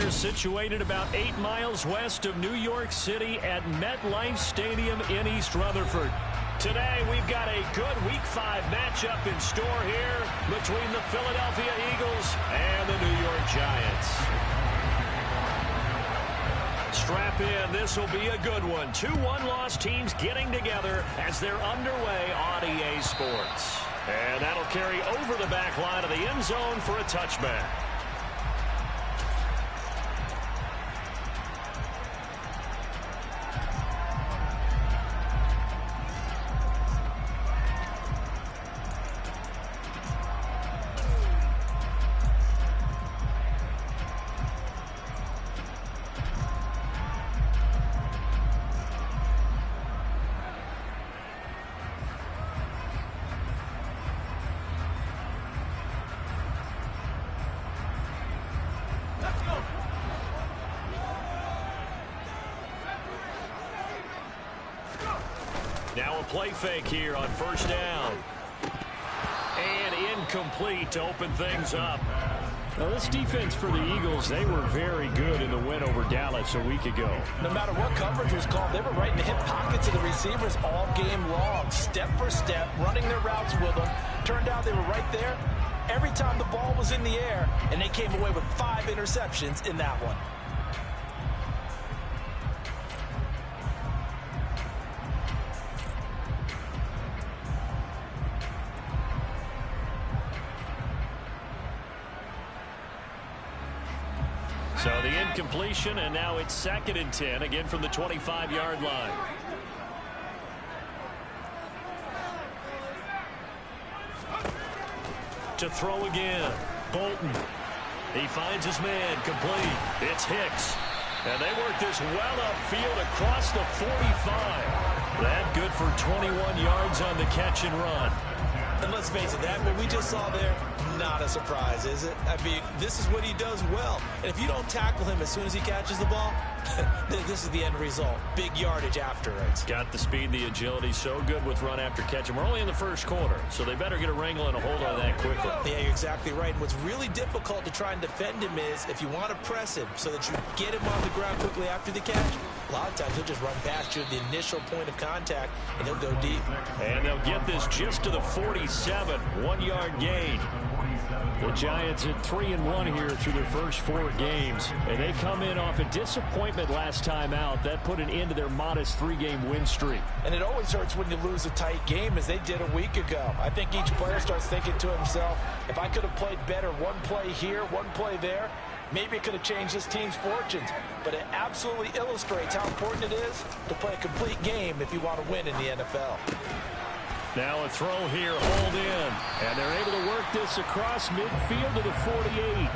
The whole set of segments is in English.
We're situated about 8 miles west of New York City at MetLife Stadium in East Rutherford. Today, we've got a good Week 5 matchup in store here between the Philadelphia Eagles and the New York Giants. Strap in. This will be a good one. 2 one-loss teams getting together as they're underway on EA Sports. And that'll carry over the back line of the end zone for a touchback. Now a play fake here on first down. And incomplete to open things up. Now this defense for the Eagles, they were very good in the win over Dallas a week ago. No matter what coverage was called, they were right in the hip pockets of the receivers all game long. Step for step, running their routes with them. Turned out they were right there every time the ball was in the air, and they came away with 5 interceptions in that one. So the incompletion, and now it's 2nd and 10, again from the 25-yard line. To throw again, Bolton. He finds his man, complete. It's Hicks. And they work this well upfield across the 45. That good for 21 yards on the catch and run. And let's face it, that what we just saw there, not a surprise, is it? I mean, this is what he does well. And if you don't tackle him as soon as he catches the ball, this is the end result. Big yardage afterwards. Got the speed, the agility, so good with run after catch. And we're only in the first quarter, so they better get a wrangle and a hold on that quickly. Yeah, you're exactly right. And what's really difficult to try and defend him is if you want to press him so that you get him on the ground quickly after the catch, a lot of times he'll just run past you at the initial point of contact, and he'll go deep. And they'll get this just to the 47, 1-yard gain. The Giants at 3-1 here through their first 4 games. And they come in off a disappointment last time out. That put an end to their modest 3-game win streak. And it always hurts when you lose a tight game, as they did a week ago. I think each player starts thinking to himself, if I could have played better one play here, one play there, maybe it could have changed this team's fortunes. But it absolutely illustrates how important it is to play a complete game if you want to win in the NFL. Now a throw here, hold in. And they're able to work this across midfield to the 48.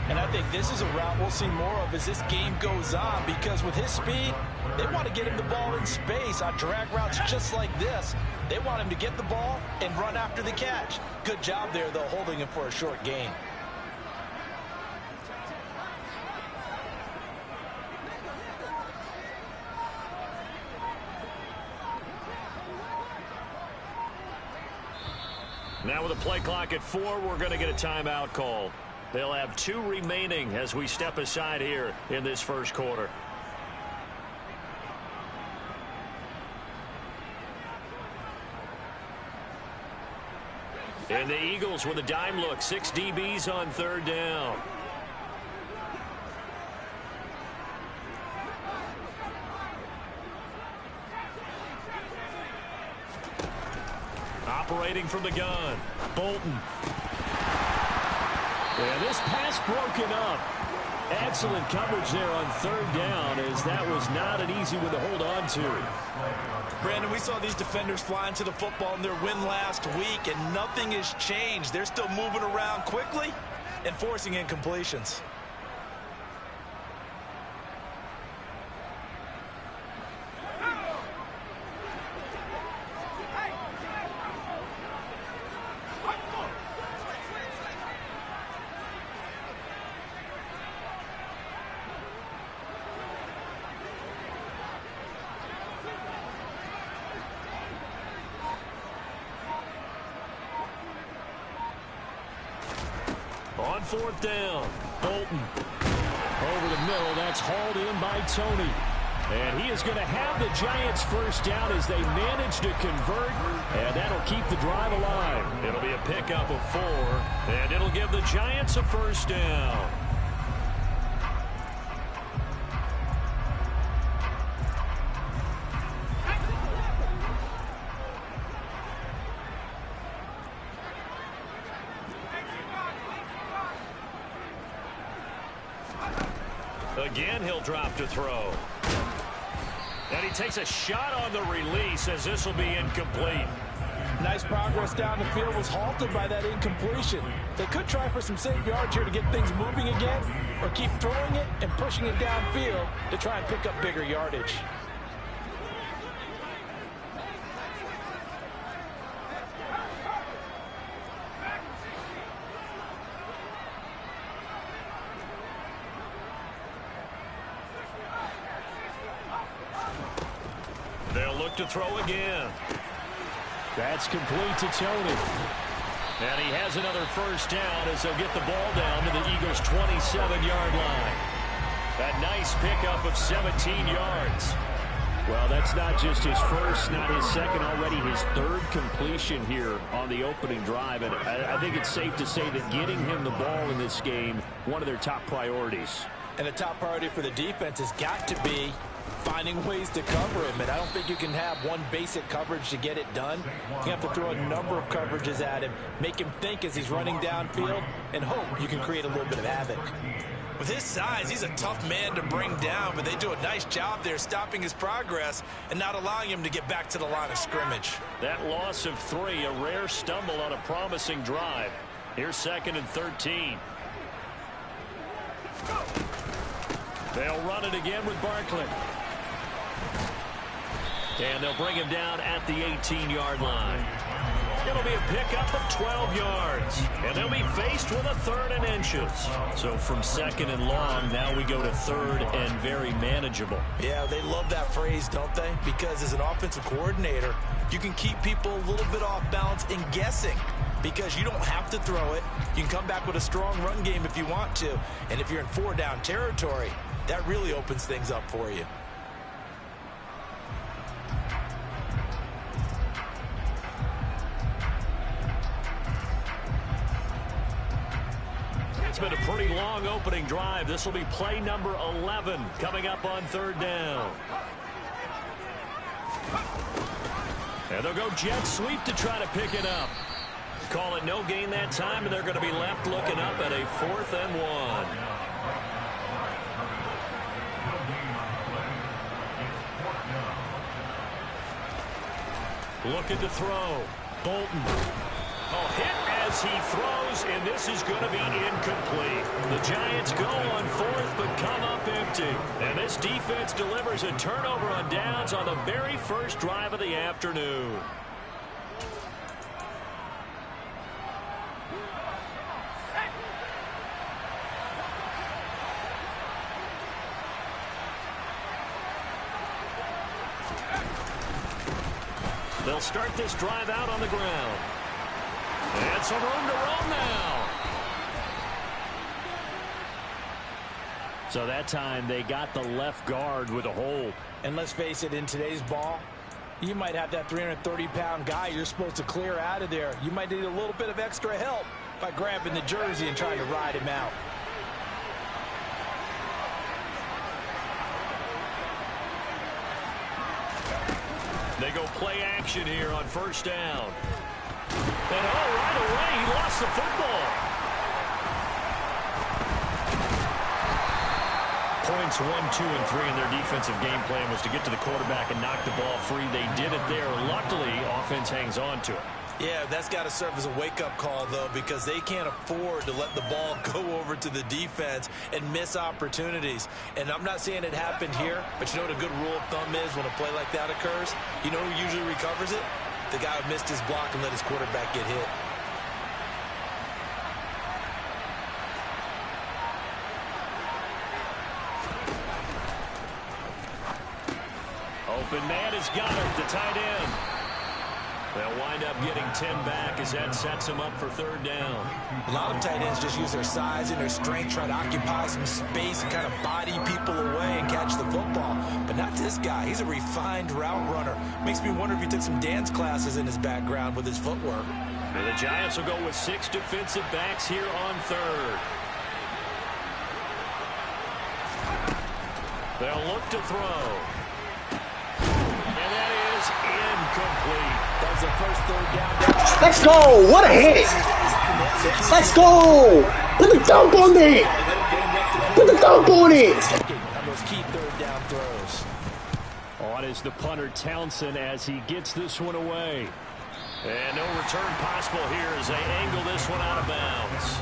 And I think this is a route we'll see more of as this game goes on, because with his speed, they want to get him the ball in space on drag routes just like this. They want him to get the ball and run after the catch. Good job there, though, holding him for a short gain. Now with a play clock at 4, we're going to get a timeout called. They'll have 2 remaining as we step aside here in this first quarter. And the Eagles with a dime look, 6 DBs on 3rd down. Operating from the gun, Bolton. And this pass broken up. Excellent coverage there on 3rd down, as that was not an easy one to hold on to. Brandon, we saw these defenders fly into the football in their win last week, and nothing has changed. They're still moving around quickly and forcing incompletions. On 4th down, Bolton. Over the middle, that's hauled in by Tony. And he is going to have the Giants first down as they manage to convert, and that'll keep the drive alive. It'll be a pickup of 4, and it'll give the Giants a first down. Again, he'll drop to throw. And he takes a shot on the release as this will be incomplete. Nice progress down the field, was halted by that incompletion. They could try for some safe yards here to get things moving again, or keep throwing it and pushing it downfield to try and pick up bigger yardage. To throw again. That's complete to Tony. And he has another first down as they'll get the ball down to the Eagles' 27-yard line. A nice pickup of 17 yards. Well, that's not just his first, not his second, already his third completion here on the opening drive. And I think it's safe to say that getting him the ball in this game, one of their top priorities. And the top priority for the defense has got to be finding ways to cover him, and I don't think you can have one basic coverage to get it done. You have to throw a number of coverages at him, make him think as he's running downfield, and hope you can create a little bit of havoc. With his size, he's a tough man to bring down, but they do a nice job there stopping his progress and not allowing him to get back to the line of scrimmage. That loss of 3, a rare stumble on a promising drive. Here's 2nd and 13. They'll run it again with Barkley. And they'll bring him down at the 18-yard line. It'll be a pickup of 12 yards. And they'll be faced with a 3rd and inches. So from 2nd and long, now we go to 3rd and very manageable. Yeah, they love that phrase, don't they? Because as an offensive coordinator, you can keep people a little bit off balance and guessing. Because you don't have to throw it. You can come back with a strong run game if you want to. And if you're in 4-down territory, that really opens things up for you. It's been a pretty long opening drive. This will be play number 11 coming up on 3rd down. And they'll go jet sweep to try to pick it up. Call it no gain that time, and they're going to be left looking up at a 4th and 1. Looking to throw. Bolton. Oh, hit as he throws, and this is going to be incomplete. The Giants go on 4th, but come up empty. And this defense delivers a turnover on downs on the very first drive of the afternoon. They'll start this drive out on the ground. And some room to roam now. So that time they got the left guard with a hold. And let's face it, in today's ball, you might have that 330-pound guy you're supposed to clear out of there. You might need a little bit of extra help by grabbing the jersey and trying to ride him out. They go play action here on 1st down. And right away, he lost the football. Points 1, 2, and 3 in their defensive game plan was to get to the quarterback and knock the ball free. They did it there. Luckily, offense hangs on to it. Yeah, that's got to serve as a wake-up call, though, because they can't afford to let the ball go over to the defense and miss opportunities. And I'm not saying it happened here, but you know what a good rule of thumb is when a play like that occurs? You know who usually recovers it? The guy who missed his block and let his quarterback get hit. Open man has got it, the tight end. They'll wind up getting 10 back as that sets them up for third down. A lot of tight ends just use their size and their strength, try to occupy some space and kind of body people away and catch the football. But not this guy. He's a refined route runner. Makes me wonder if he took some dance classes in his background with his footwork. And the Giants will go with 6 defensive backs here on third. They'll look to throw. And that is incomplete. That was the first third down. Let's go! What a hit! Let's go! Put the dump on it! Put the dump on it! On those key third down throws. On is the punter Townsend as he gets this one away. And no return possible here as they angle this one out of bounds.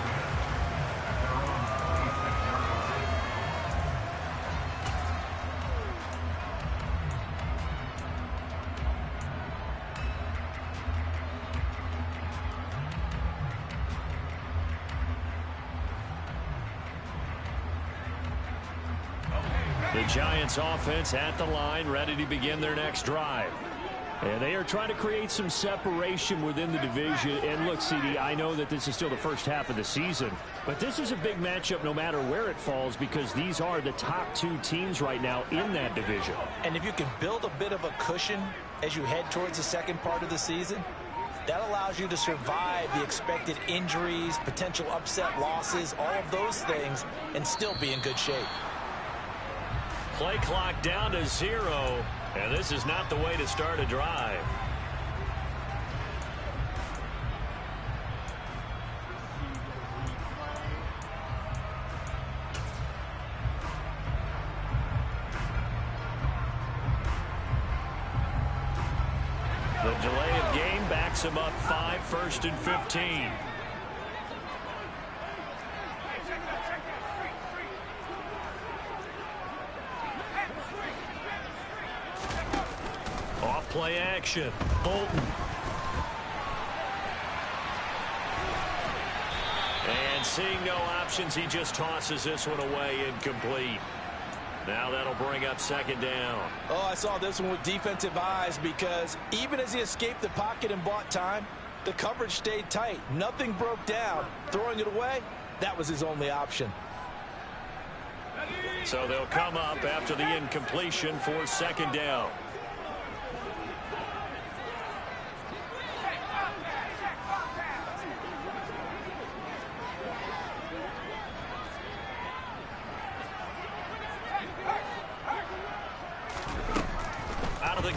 The Giants offense at the line, ready to begin their next drive. And they are trying to create some separation within the division. And look, CD, I know that this is still the first half of the season, but this is a big matchup no matter where it falls because these are the top 2 teams right now in that division. And if you can build a bit of a cushion as you head towards the second part of the season, that allows you to survive the expected injuries, potential upset losses, all of those things, and still be in good shape. Play clock down to 0, and this is not the way to start a drive. The delay of game backs him up 5, 1st and 15. Play action. Bolton. And seeing no options, he just tosses this one away, incomplete. Now that'll bring up second down. Oh, I saw this one with defensive eyes because even as he escaped the pocket and bought time, the coverage stayed tight. Nothing broke down. Throwing it away, that was his only option. So they'll come up after the incompletion for second down.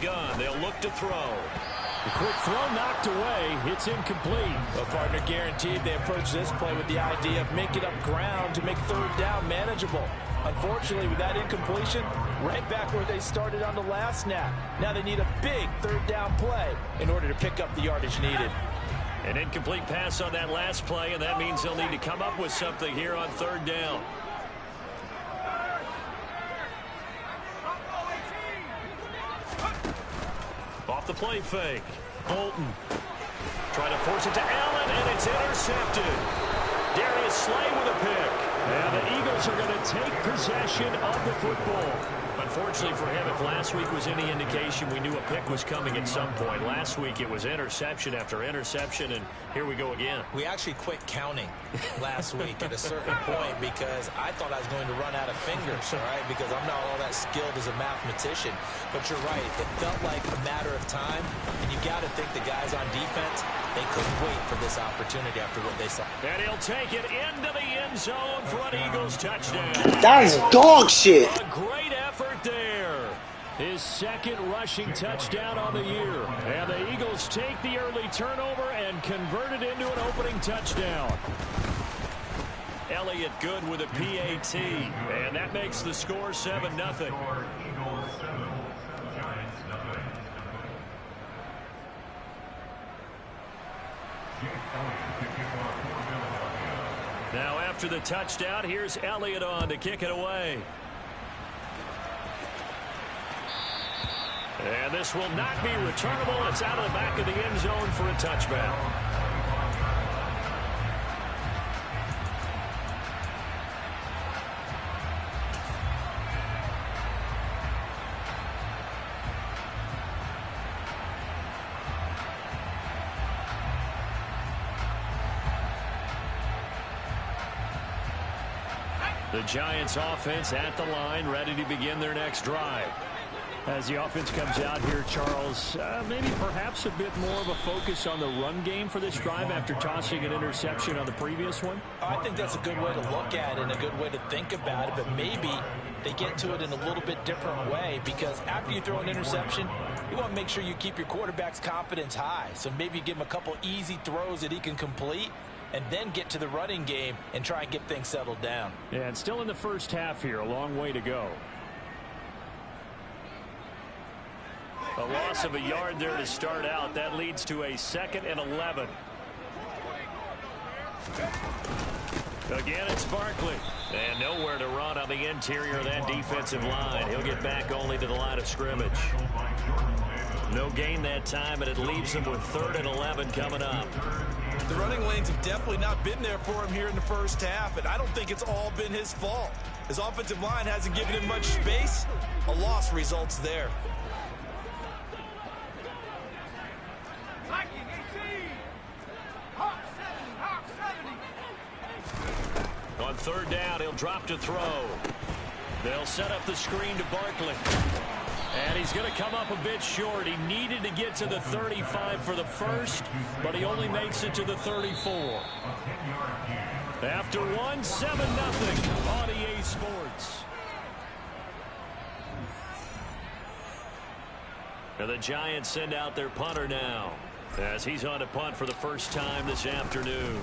Gun. They'll look to throw. The quick throw knocked away. It's incomplete. Well, partner guaranteed they approach this play with the idea of making up ground to make third down manageable. Unfortunately, with that incompletion, right back where they started on the last snap. Now they need a big third down play in order to pick up the yardage needed. An incomplete pass on that last play, and that means they'll need to come up with something here on third down. Off the play fake. Bolton trying to force it to Allen, and it's intercepted. Darius Slay with a pick. And the Eagles are going to take possession of the football. Unfortunately for him, if last week was any indication, we knew a pick was coming at some point. Last week it was interception after interception, and here we go again. We actually quit counting last week at a certain point because I thought I was going to run out of fingers, all right, because I'm not all that skilled as a mathematician. But you're right. It felt like a matter of time, and you got to think the guys on defense, they couldn't wait for this opportunity after what they saw. And he'll take it into the end zone for an Eagles touchdown. That is dog shit. A great effort there. His second rushing touchdown on the year. And the Eagles take the early turnover and convert it into an opening touchdown. Elliott good with a PAT. And that makes the score 7-0. Now after the touchdown, here's Elliott on to kick it away. And this will not be returnable. It's out of the back of the end zone for a touchback. The Giants offense at the line, ready to begin their next drive. As the offense comes out here, Charles, maybe perhaps a bit more of a focus on the run game for this drive after tossing an interception on the previous one? I think that's a good way to look at it and a good way to think about it, but maybe they get to it in a little bit different way, because after you throw an interception, you want to make sure you keep your quarterback's confidence high. So maybe give him a couple easy throws that he can complete, and then get to the running game and try and get things settled down. Yeah, and still in the first half here, a long way to go. A loss of a yard there to start out. That leads to a 2nd and 11. Again, it's Barkley. And nowhere to run on the interior of that defensive line. He'll get back only to the line of scrimmage. No gain that time, and it leaves him with 3rd and 11 coming up. The running lanes have definitely not been there for him here in the first half, and I don't think it's all been his fault. His offensive line hasn't given him much space. A loss results there. On 3rd down, he'll drop to throw. They'll set up the screen to Barkley. And he's going to come up a bit short. He needed to get to the 35 for the first, but he only makes it to the 34. After 1, 7-0 on EA Sports. And the Giants send out their punter now, as he's on to punt for the first time this afternoon.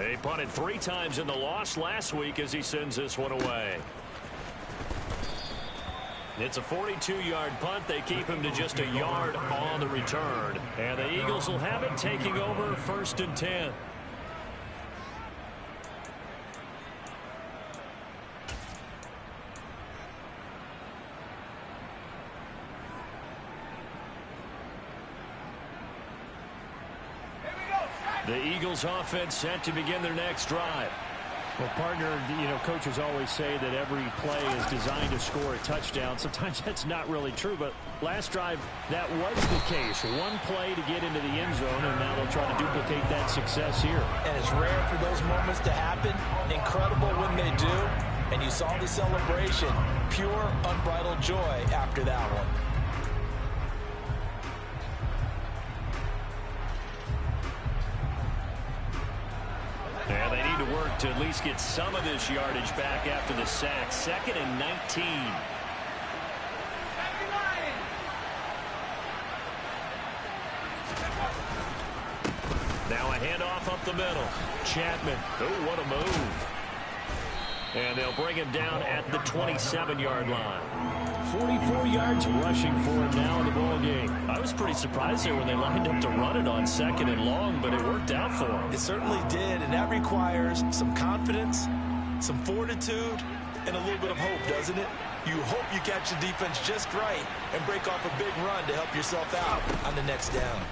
He punted 3 times in the loss last week as he sends this one away. It's a 42-yard punt. They keep him to just a yard on the return. And the Eagles will have it, taking over 1st and 10. The Eagles offense set to begin their next drive. Well, partner, coaches always say that every play is designed to score a touchdown. Sometimes that's not really true, but last drive, that was the case. One play to get into the end zone, and now they'll try to duplicate that success here. And it's rare for those moments to happen. Incredible when they do. And you saw the celebration. Pure, unbridled joy after that one. And they need to work to at least get some of this yardage back after the sack. 2nd and 19. Now a handoff up the middle. Chapman. Oh, what a move. And they'll bring him down at the 27-yard line. 44 yards rushing for him now in the ball game. I was pretty surprised there when they lined up to run it on 2nd and long, but it worked out for him. It certainly did, and that requires some confidence, some fortitude, and a little bit of hope, doesn't it? You hope you catch the defense just right and break off a big run to help yourself out on the next down.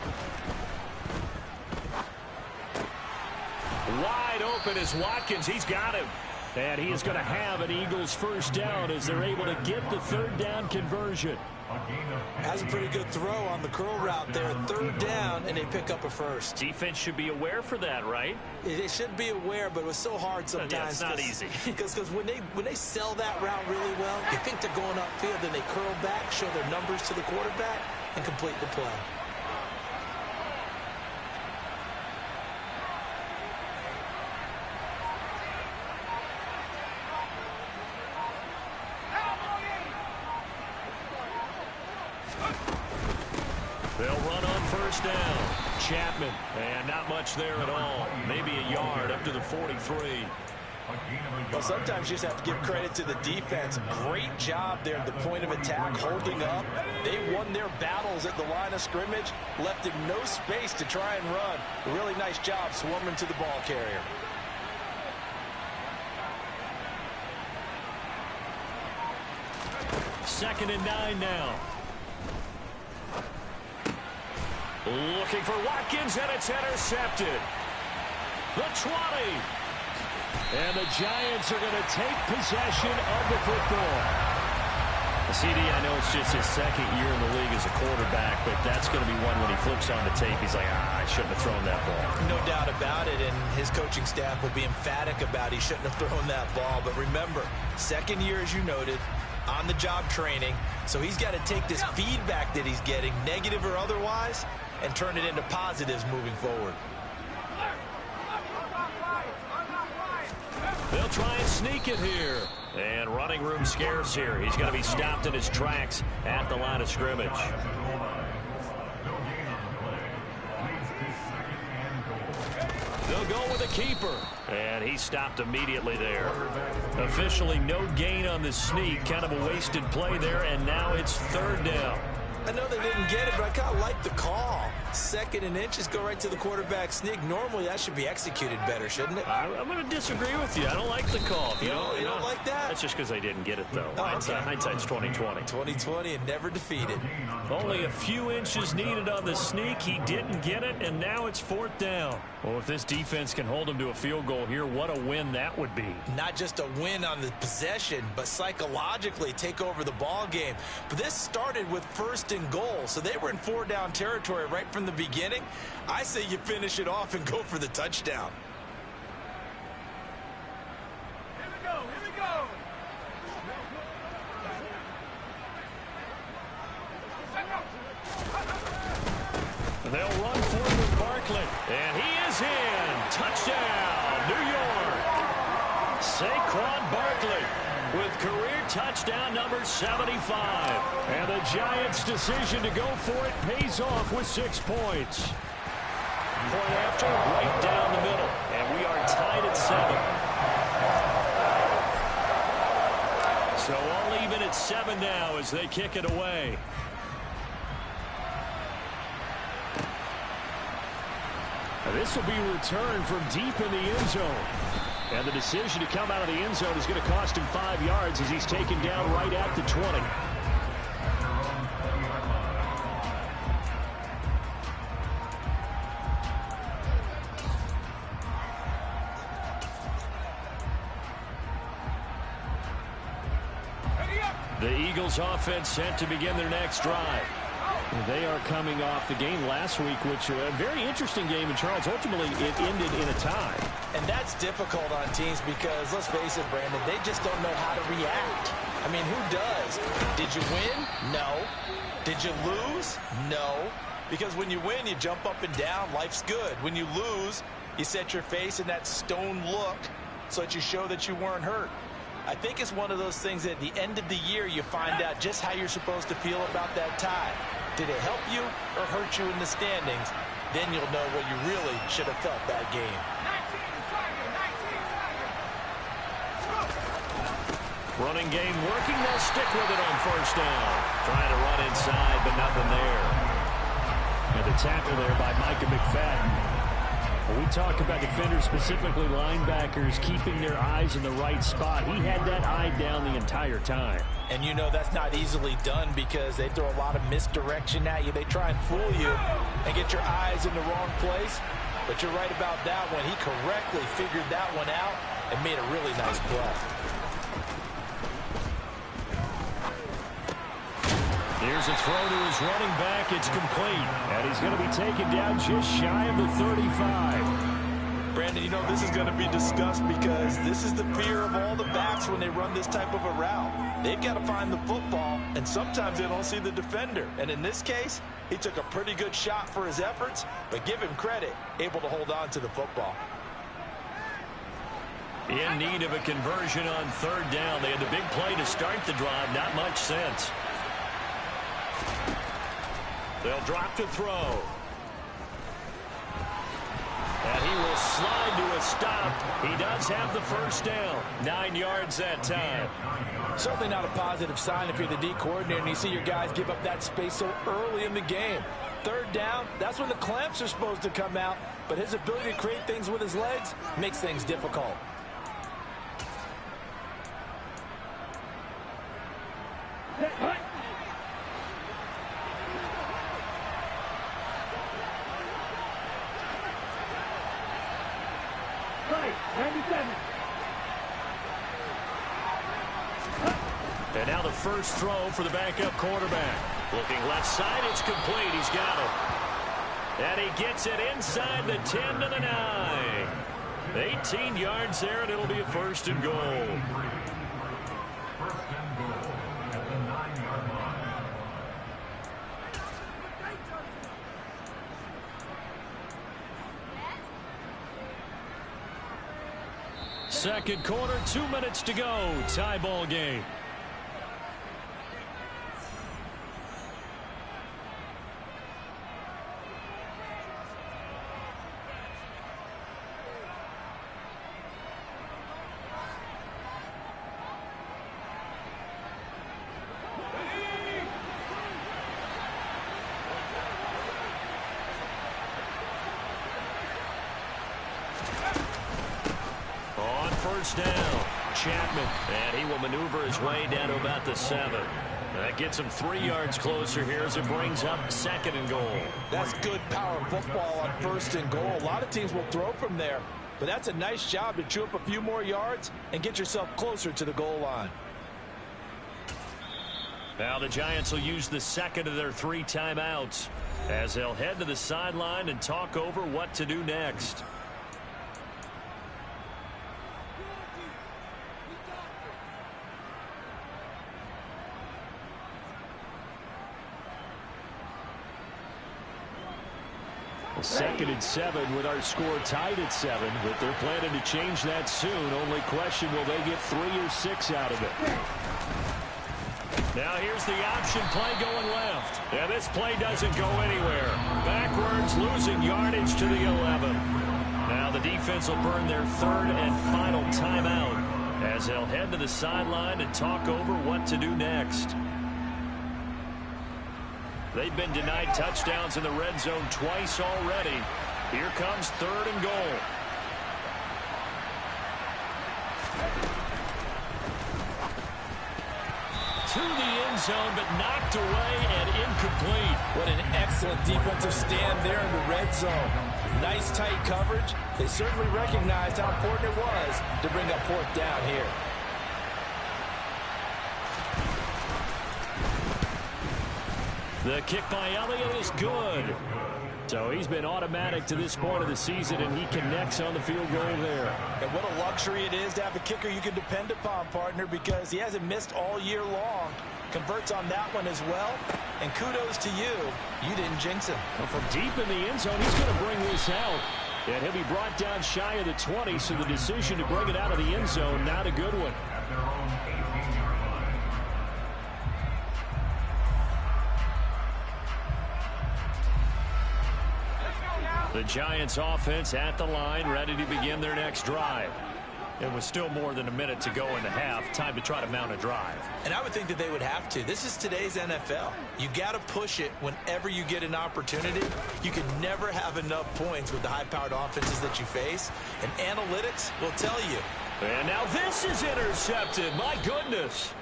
Wide open is Watkins. He's got him. And he is going to have an Eagles first down as they're able to get the 3rd down conversion. Has a pretty good throw on the curl route there. 3rd down, and they pick up a first. Defense should be aware for that, right? They should be aware, but it was so hard sometimes. Yeah, it's not easy. Because when they sell that route really well, you think they're going upfield, then they curl back, show their numbers to the quarterback, and complete the play. They'll run on 1st down. Chapman, and not much there at all. Maybe a yard up to the 43. Well, sometimes you just have to give credit to the defense. Great job there at the point of attack, holding up. They won their battles at the line of scrimmage, left him no space to try and run. A really nice job swarming to the ball carrier. Second and 9 now. Looking for Watkins, and it's intercepted. The 20. And the Giants are going to take possession of the football. CD, I know it's just his second year in the league as a quarterback, but that's going to be one when he flips on the tape, he's like, I shouldn't have thrown that ball. No doubt about it, and his coaching staff will be emphatic about he shouldn't have thrown that ball. But remember, second year, as you noted, on-the-job training, so he's got to take this feedback that he's getting, negative or otherwise, and turn it into positives moving forward. They'll try and sneak it here. And running room scarce here. He's going to be stopped in his tracks at the line of scrimmage. They'll go with a keeper. And he stopped immediately there. Officially no gain on the sneak. Kind of a wasted play there. And now it's third down. I know they didn't get it, but I kind of like the call. Second and inches, go right to the quarterback sneak. Normally, that should be executed better, shouldn't it? I'm going to disagree with you. I don't like the call. You don't like that? That's just because they didn't get it, though. Oh, okay. Hindsight's 20/20. 20/20 and never defeated. Only a few inches needed on the sneak. He didn't get it, and now it's fourth down. Well, if this defense can hold him to a field goal here, what a win that would be. Not just a win on the possession, but psychologically take over the ball game. But this started with first and goal, so they were in four-down territory right from the beginning. I say you finish it off and go for the touchdown. Here we go, here we go. They'll run forward with Barkley, and he is in. Touchdown, New York. Saquon Barkley with career touchdown number 75. And the Giants' decision to go for it pays off with 6 points. Point after, right down the middle. And we are tied at 7. So all even at 7 now as they kick it away. This will be returned from deep in the end zone. And the decision to come out of the end zone is going to cost him 5 yards as he's taken down right at the 20. The Eagles offense set to begin their next drive. They are coming off the game last week, which was a very interesting game in Charles. Ultimately, it ended in a tie. And that's difficult on teams because, let's face it, Brandon, they just don't know how to react. I mean, who does? Did you win? No. Did you lose? No. Because when you win, you jump up and down. Life's good. When you lose, you set your face in that stone look so that you show that you weren't hurt. I think it's one of those things that at the end of the year, you find out just how you're supposed to feel about that tie. Did it help you or hurt you in the standings? Then you'll know what you really should have felt that game. Running game working. They'll stick with it on first down. Trying to run inside, but nothing there. And the tackle there by Micah McFadden. When we talk about defenders, specifically linebackers, keeping their eyes in the right spot, he had that eye down the entire time. And you know that's not easily done because they throw a lot of misdirection at you. They try and fool you and get your eyes in the wrong place. But you're right about that one. He correctly figured that one out and made a really nice play. Here's a throw to his running back. It's complete. And he's going to be taken down just shy of the 35. Brandon, you know, this is going to be discussed because this is the fear of all the backs when they run this type of a route. They've got to find the football, and sometimes they don't see the defender. And in this case, he took a pretty good shot for his efforts, but give him credit, able to hold on to the football. In need of a conversion on third down. They had the big play to start the drive. Not much sense. They'll drop to throw. And he will slide to a stop. He does have the first down. 9 yards that time. Certainly not a positive sign if you're the D coordinator and you see your guys give up that space so early in the game. Third down, that's when the clamps are supposed to come out. But his ability to create things with his legs makes things difficult. And now the first throw for the backup quarterback. Looking left side, it's complete. He's got it. And he gets it inside the 10 to the 9. 18 yards there, and it'll be a first and goal. Second quarter, 2 minutes to go. Tie ball game. First down, Chapman, and he will maneuver his way down to about the 7. That gets him 3 yards closer here as it brings up second and goal. That's good power football on first and goal. A lot of teams will throw from there, but that's a nice job to chew up a few more yards and get yourself closer to the goal line. Now the Giants will use the second of their 3 timeouts as they'll head to the sideline and talk over what to do next. Second and 7 with our score tied at 7, but they're planning to change that soon. Only question, will they get 3 or 6 out of it? Now here's the option play going left. And this play doesn't go anywhere. Backwards, losing yardage to the 11. Now the defense will burn their 3rd and final timeout as they'll head to the sideline and talk over what to do next. They've been denied touchdowns in the red zone twice already. Here comes 3rd and goal. To the end zone, but knocked away and incomplete. What an excellent defensive stand there in the red zone. Nice tight coverage. They certainly recognized how important it was to bring up 4th down here. The kick by Elliott is good. So he's been automatic to this point of the season, and he connects on the field goal there. And what a luxury it is to have a kicker you can depend upon, partner, because he hasn't missed all year long. Converts on that one as well. And kudos to you. You didn't jinx him. Well, from deep in the end zone, he's going to bring this out. And he'll be brought down shy of the 20, so the decision to bring it out of the end zone, not a good one. The Giants offense at the line, ready to begin their next drive. It was still more than a minute to go in the half. Time to try to mount a drive. And I would think that they would have to. This is today's NFL. You got to push it whenever you get an opportunity. You can never have enough points with the high-powered offenses that you face. And analytics will tell you. And now this is intercepted. My goodness.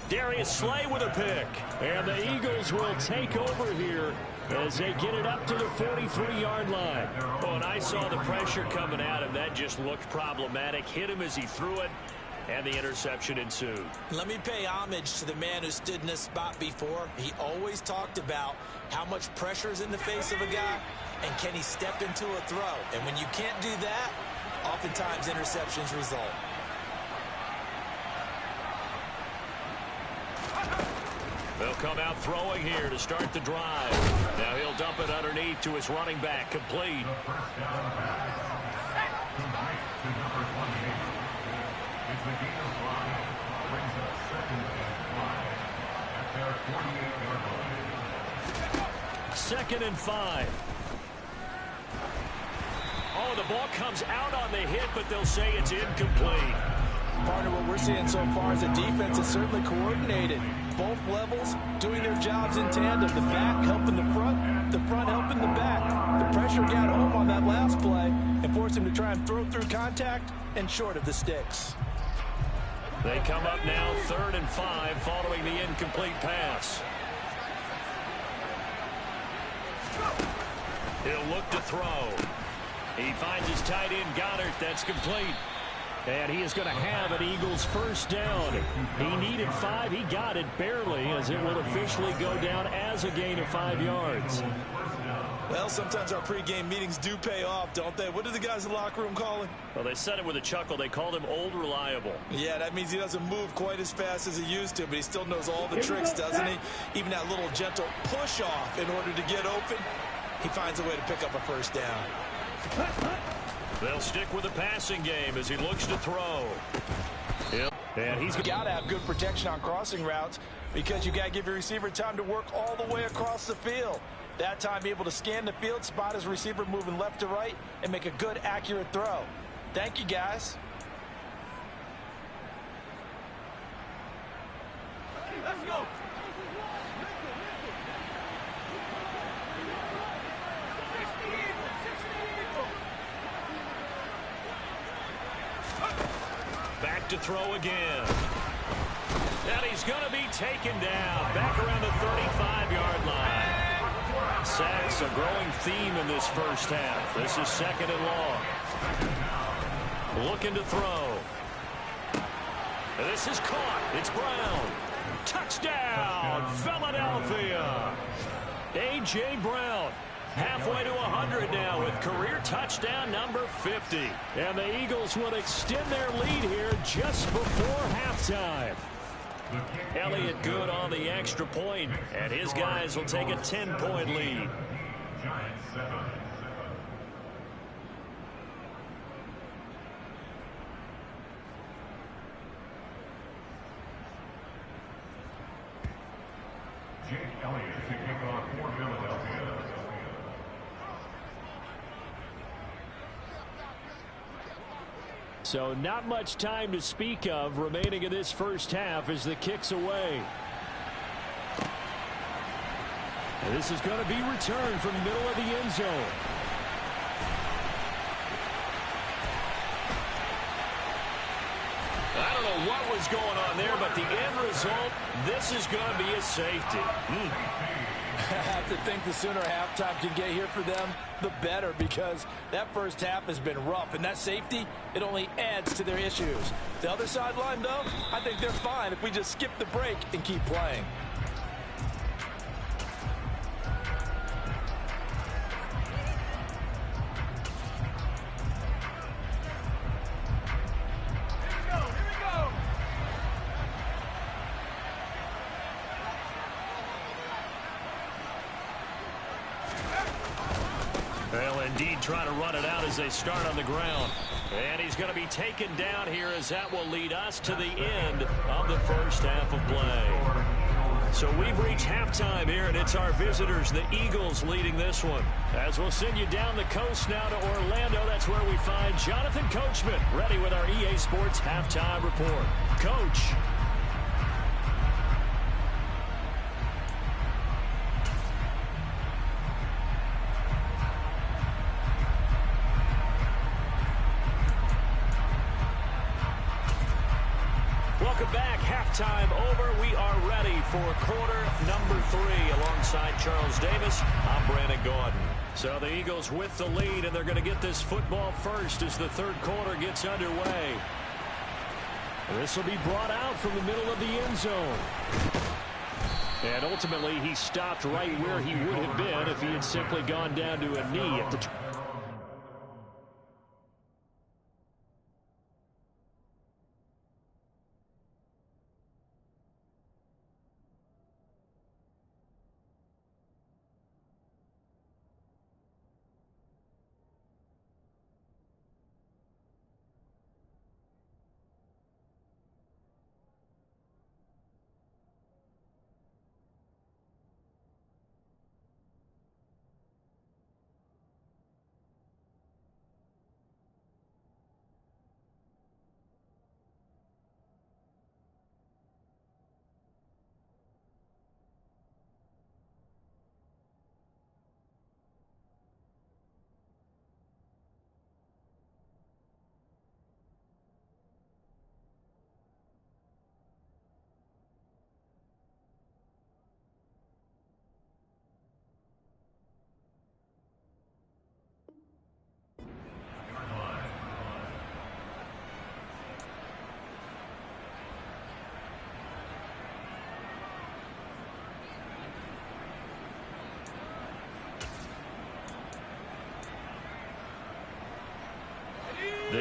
Darius Slay with a pick. And the Eagles will take over here as they get it up to the 43-yard line. Oh, and I saw the pressure coming at him. That just looked problematic. Hit him as he threw it, and the interception ensued. Let me pay homage to the man who stood in this spot before. He always talked about how much pressure is in the face of a guy, and can he step into a throw. And when you can't do that, oftentimes interceptions result. They'll come out throwing here to start the drive. Now he'll dump it underneath to his running back, complete. Second and 5. Oh, the ball comes out on the hit, but they'll say it's incomplete. Partner, what we're seeing so far is the defense is certainly coordinated. Both levels doing their jobs in tandem. The back helping the front helping the back. The pressure got home on that last play and forced him to try and throw through contact and short of the sticks. They come up now 3rd and 5 following the incomplete pass. He'll look to throw. He finds his tight end, Goddard. That's complete. And he is going to have an Eagles first down. He needed 5. He got it barely, as it will officially go down as a gain of 5 yards. Well, sometimes our pregame meetings do pay off, don't they? What do the guys in the locker room call him? Well, they said it with a chuckle. They called him Old Reliable. Yeah, that means he doesn't move quite as fast as he used to, but he still knows all the tricks, doesn't he? Even that little gentle push-off in order to get open, he finds a way to pick up a first down. They'll stick with the passing game as he looks to throw. Yep. And he's got to have good protection on crossing routes because you got to give your receiver time to work all the way across the field. That time, be able to scan the field, spot his receiver moving left to right, and make a good, accurate throw. Thank you, guys. Let's go. back to throw again. And he's going to be taken down back around the 35-yard line. Sacks a growing theme in this first half. This is 2nd and long. Looking to throw. And this is caught. It's Brown. Touchdown, Philadelphia. A.J. Brown. Halfway to 100 now with career touchdown number 50. And the Eagles will extend their lead here just before halftime. Elliott good on the extra point, and his guys will take a 10-point lead. Jake Elliott to kick off for Philadelphia. So not much time to speak of remaining in this first half as the kick's away. And this is going to be returned from the middle of the end zone. I don't know what was going on there, but the end result, this is going to be a safety. I have to think the sooner halftime can get here for them, the better, because that first half has been rough, and that safety, it only adds to their issues. The other sideline, though, I think they're fine if we just skip the break and keep playing. Trying to run it out as they start on the ground. And he's going to be taken down here as that will lead us to the end of the first half of play. So we've reached halftime here, and it's our visitors, the Eagles, leading this one. As we'll send you down the coast now to Orlando, that's where we find Jonathan Coachman, ready with our EA Sports Halftime Report. Coach. Halftime over. We are ready for quarter number 3 alongside Charles Davis. I'm Brandon Gaudin. So the Eagles with the lead, and they're going to get this football first as the third quarter gets underway. This will be brought out from the middle of the end zone. And ultimately, he stopped right where he would have been if he had simply gone down to a knee at the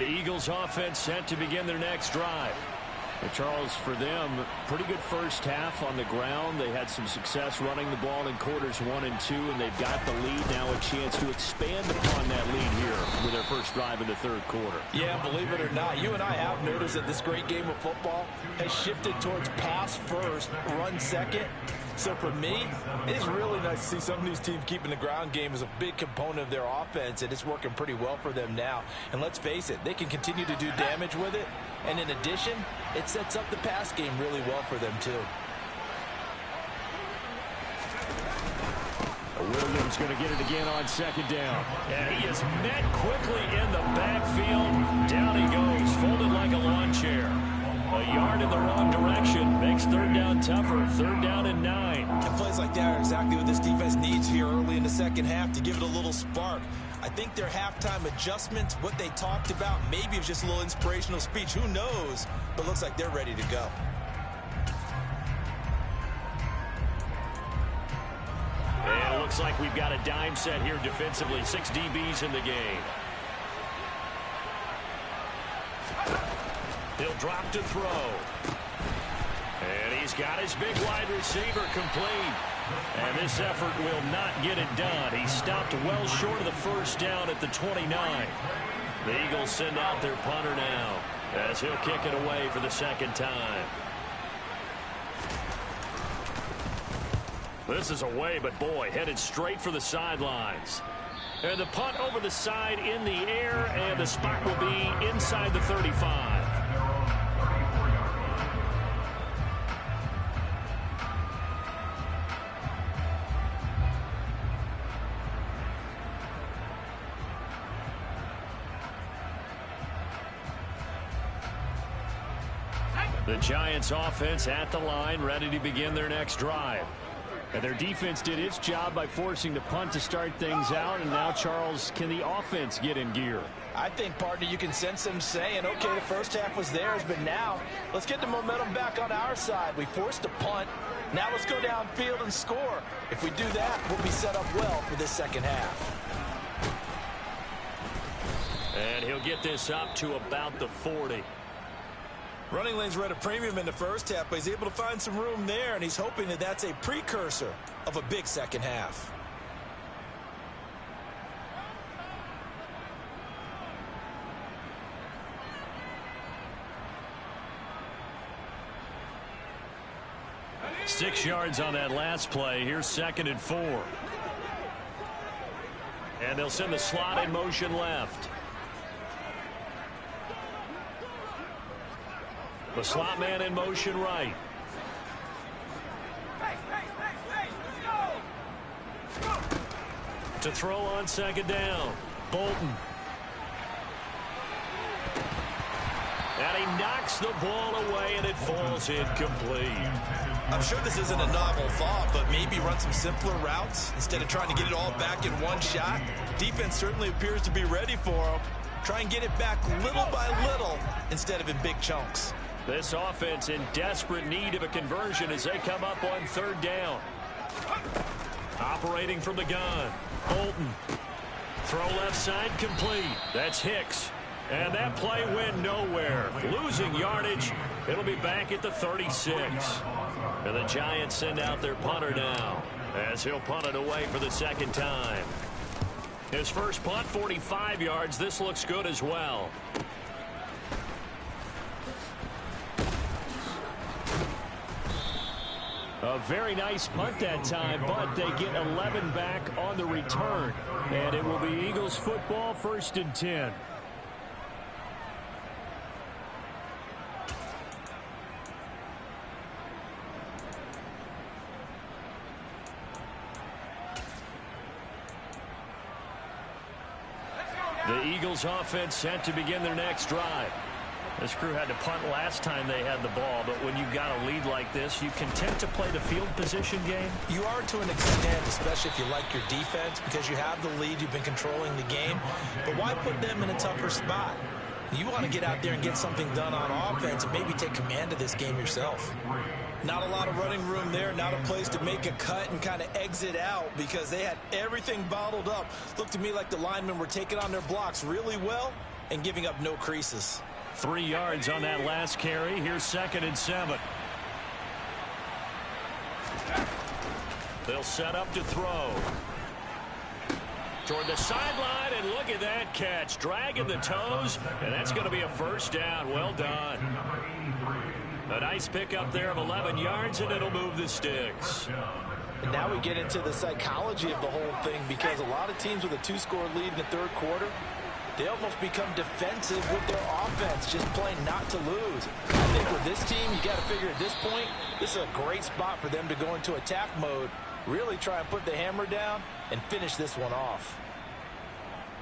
Eagles offense set to begin their next drive. And Charles, for them, pretty good first half on the ground. They had some success running the ball in quarters 1 and 2, and they've got the lead now, a chance to expand upon that lead here with their first drive in the third quarter. Yeah, believe it or not, you and I have noticed that this great game of football has shifted towards pass first, run second. So for me, it's really nice to see some of these teams keeping the ground game as a big component of their offense, and it's working pretty well for them now. And let's face it, they can continue to do damage with it. And in addition, it sets up the pass game really well for them too. Williams going to get it again on second down. And he is met quickly in the backfield. Down he goes, folded like a lawn chair. A yard in the wrong direction makes third down tougher. Third down and 9. And plays like that are exactly what this defense needs here early in the second half to give it a little spark. I think their halftime adjustments, what they talked about, maybe it was just a little inspirational speech. Who knows? But looks like they're ready to go. And it looks like we've got a dime set here defensively. 6 DBs in the game. He'll drop to throw. And he's got his big wide receiver complete. And this effort will not get it done. He stopped well short of the first down at the 29. The Eagles send out their punter now as he'll kick it away for the second time. This is away, but boy, headed straight for the sidelines. And the punt over the side in the air, and the spot will be inside the 35. The Giants offense at the line, ready to begin their next drive. And their defense did its job by forcing the punt to start things out. And now, Charles, can the offense get in gear? I think, partner, you can sense them saying, okay, the first half was theirs, but now let's get the momentum back on our side. We forced a punt. Now let's go downfield and score. If we do that, we'll be set up well for this second half. And he'll get this up to about the 40. Running lanes were at a premium in the first half, but he's able to find some room there, and he's hoping that that's a precursor of a big second half. Six yards on that last play. Here's 2nd and 4. And they'll send the slot in motion left. The slot man in motion right. To throw on second down. Bolton. And he knocks the ball away, and it falls incomplete. I'm sure this isn't a novel thought, but maybe run some simpler routes instead of trying to get it all back in one shot. Defense certainly appears to be ready for him. Try and get it back little by little instead of in big chunks. This offense in desperate need of a conversion as they come up on third down. Operating from the gun. Bolton. Throw left side complete. That's Hicks. And that play went nowhere. Losing yardage. It'll be back at the 36. And the Giants send out their punter now as he'll punt it away for the second time. His first punt, 45 yards. This looks good as well. A very nice punt that time, but they get 11 back on the return. And it will be Eagles football, 1st and 10. The Eagles offense set to begin their next drive. This crew had to punt last time they had the ball, but when you've got a lead like this, you content to play the field position game? You are to an extent, especially if you like your defense, because you have the lead, you've been controlling the game. But why put them in a tougher spot? You want to get out there and get something done on offense and maybe take command of this game yourself. Not a lot of running room there, not a place to make a cut and kind of exit out because they had everything bottled up. Looked to me like the linemen were taking on their blocks really well, and giving up no creases. 3 yards on that last carry. Here's 2nd and 7. They'll set up to throw. Toward the sideline, and look at that catch. Dragging the toes, and that's going to be a first down. Well done. A nice pickup there of 11 yards, and it'll move the sticks. And now we get into the psychology of the whole thing, because a lot of teams with a 2-score lead in the third quarter, they almost become defensive with their offense, just playing not to lose. I think with this team, you got to figure at this point, this is a great spot for them to go into attack mode, really try and put the hammer down and finish this one off.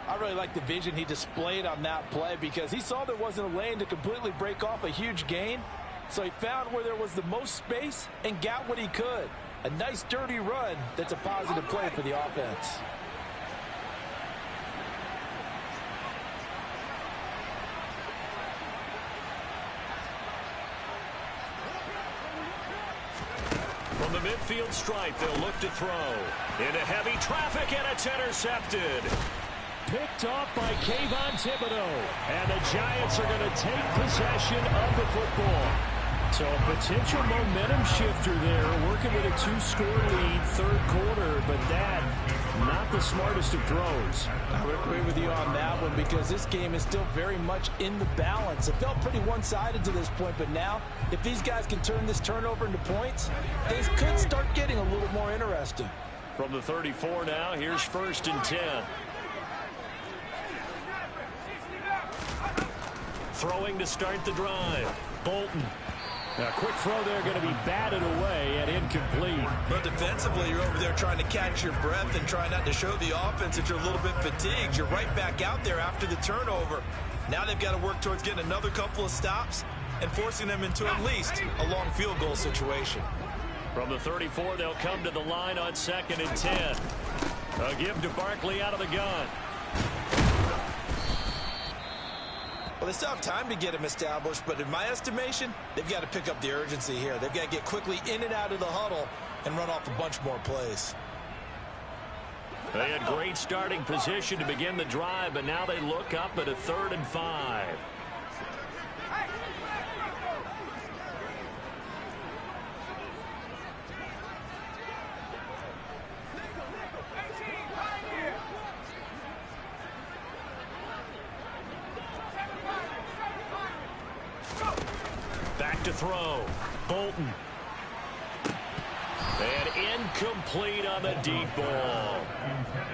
I really like the vision he displayed on that play, because he saw there wasn't a lane to completely break off a huge gain. So he found where there was the most space and got what he could. A nice dirty run that's a positive play for the offense. From the midfield stripe, they'll look to throw. Into heavy traffic, and it's intercepted. Picked off by Kayvon Thibodeaux. And the Giants are going to take possession of the football. So a potential momentum shifter there, working with a 2-score lead, third quarter, but that, not the smartest of throws. I would agree with you on that one, because this game is still very much in the balance. It felt pretty one-sided to this point, but now, if these guys can turn this turnover into points, things could start getting a little more interesting. From the 34 now, here's 1st and 10. Throwing to start the drive. Bolton. A quick throw there, going to be batted away and incomplete. But defensively, you're over there trying to catch your breath and try not to show the offense that you're a little bit fatigued. You're right back out there after the turnover. Now they've got to work towards getting another couple of stops and forcing them into at least a long field goal situation. From the 34, they'll come to the line on 2nd and 10. A give to Barkley out of the gun. Well, they still have time to get him established, but in my estimation, they've got to pick up the urgency here. They've got to get quickly in and out of the huddle and run off a bunch more plays. They had great starting position to begin the drive, but now they look up at a 3rd and 5. Back to throw. Bolton. And incomplete on the deep ball.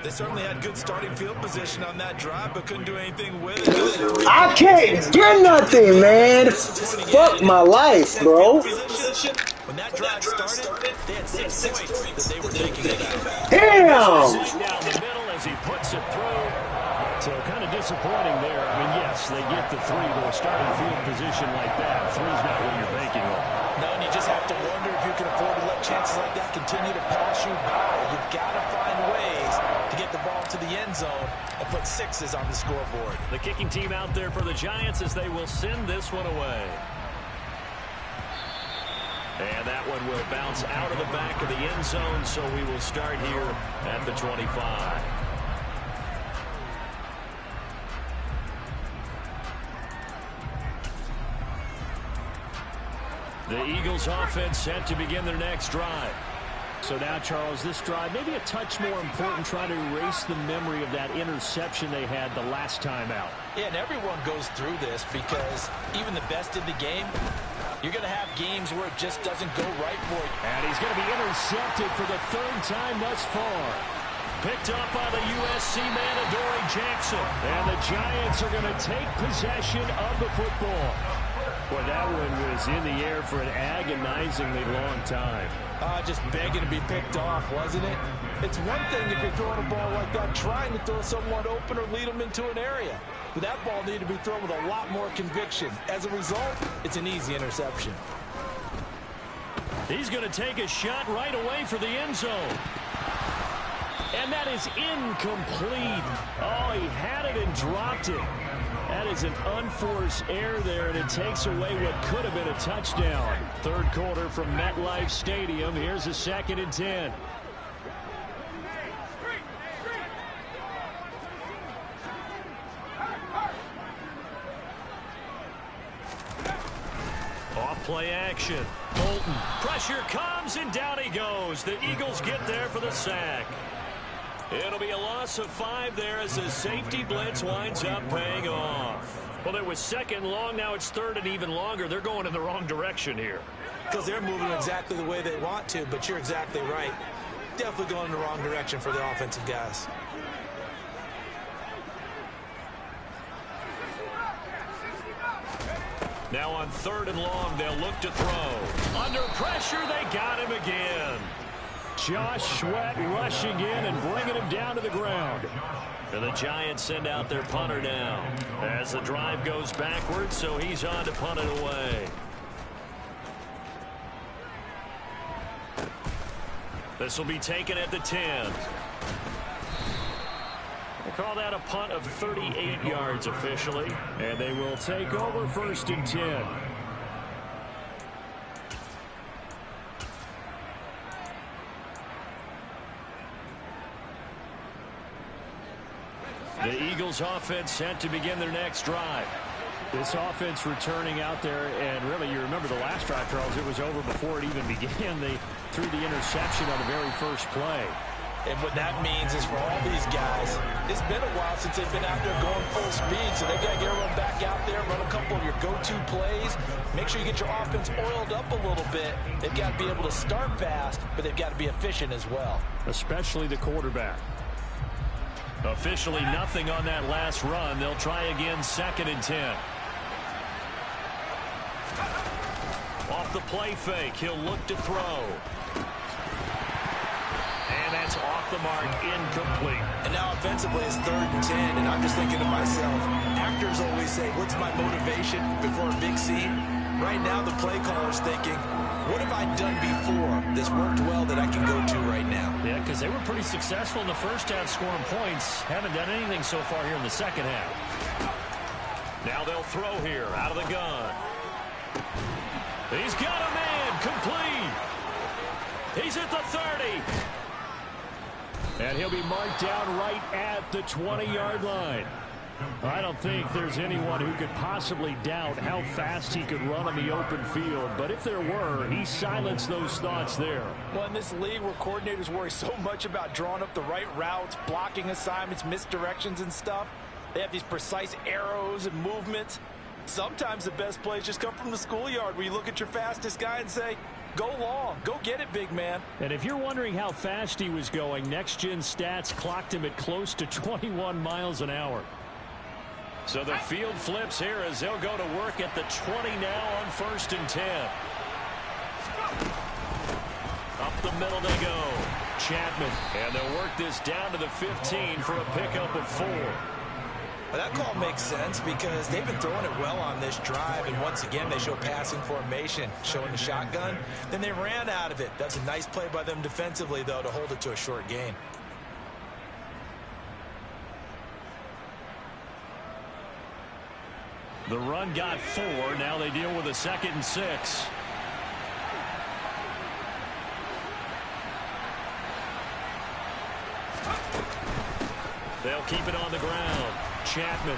They certainly had good starting field position on that drive, but couldn't do anything with it. I can't get nothing, man. Fuck my life, bro. When that drive started, they had 6 points that they were thinking about. Damn. Down the middle as he puts it through. So kind of disappointing there. I mean, yes, they get the 3 to a starting field position like that. 3's not what you're banking on. No, and you just have to wonder if you can afford to let chances like that continue to pass you by. You've got to find ways to get the ball to the end zone and put 6s on the scoreboard. The kicking team out there for the Giants as they will send this one away. And that one will bounce out of the back of the end zone, so we will start here at the 25. The Eagles offense set to begin their next drive. So now, Charles, this drive maybe a touch more important, trying to erase the memory of that interception they had the last time out. Yeah, and everyone goes through this, because even the best in the game, you're going to have games where it just doesn't go right for you. And he's going to be intercepted for the 3rd time thus far. Picked up by the USC man, Adoree Jackson. And the Giants are going to take possession of the football. Boy, that one was in the air for an agonizingly long time. Just begging to be picked off, wasn't it? It's one thing if you're throwing a ball like that, trying to throw someone open or lead them into an area. But that ball needed to be thrown with a lot more conviction. As a result, it's an easy interception. He's going to take a shot right away for the end zone. And that is incomplete. Oh, he had it and dropped it. That is an unforced error there, and it takes away what could have been a touchdown. Third quarter from MetLife Stadium. Here's a 2nd and 10. Play action. Bolton. Pressure comes, and down he goes. The Eagles get there for the sack. It'll be a loss of 5 there as the safety blitz winds up paying off. Well, it was second long. Now it's third and even longer. They're going in the wrong direction here. Because they're moving exactly the way they want to, but you're exactly right. Definitely going in the wrong direction for the offensive guys. Now on third and long, they'll look to throw. Under pressure, they got him again. Josh Sweat rushing in and bringing him down to the ground. And the Giants send out their punter now as the drive goes backwards, so he's on to punt it away. This will be taken at the 10. They call that a punt of 38 yards officially, and they will take over first and 10. The Eagles offense set to begin their next drive. This offense returning out there, and really you remember the last drive, Charles, it was over before it even began. They threw the interception on the very first play. And what that means is for all these guys, it's been a while since they've been out there going full speed, so they've got to get everyone back out there, run a couple of your go-to plays, make sure you get your offense oiled up a little bit. They've got to be able to start fast, but they've got to be efficient as well. Especially the quarterback. Officially nothing on that last run. They'll try again, second and 10. Off the play fake, he'll look to throw. And that's off the mark, incomplete. And now offensively it's third and 10, and I'm just thinking to myself, actors always say, what's my motivation before a big scene? Right now the play caller's thinking, what have I done before that's worked well that I can go to right now? Yeah, because they were pretty successful in the first half scoring points. Haven't done anything so far here in the second half. Now they'll throw here out of the gun. He's got a man, complete. He's at the 30. And he'll be marked down right at the 20-yard line. I don't think there's anyone who could possibly doubt how fast he could run on the open field. But if there were, he silenced those thoughts there. Well, in this league where coordinators worry so much about drawing up the right routes, blocking assignments, misdirections and stuff, they have these precise arrows and movements. Sometimes the best plays just come from the schoolyard where you look at your fastest guy and say, go long, go get it, big man. And if you're wondering how fast he was going, Next Gen Stats clocked him at close to 21 miles an hour. So the field flips here as they'll go to work at the 20 now on first and 10. Up the middle they go. Chapman, and they'll work this down to the 15 for a pickup of 4. Well, that call makes sense because they've been throwing it well on this drive, and once again they show passing formation, showing the shotgun. Then they ran out of it. That's a nice play by them defensively, though, to hold it to a short gain. The run got 4. Now they deal with a 2nd and 6. They'll keep it on the ground. Chapman.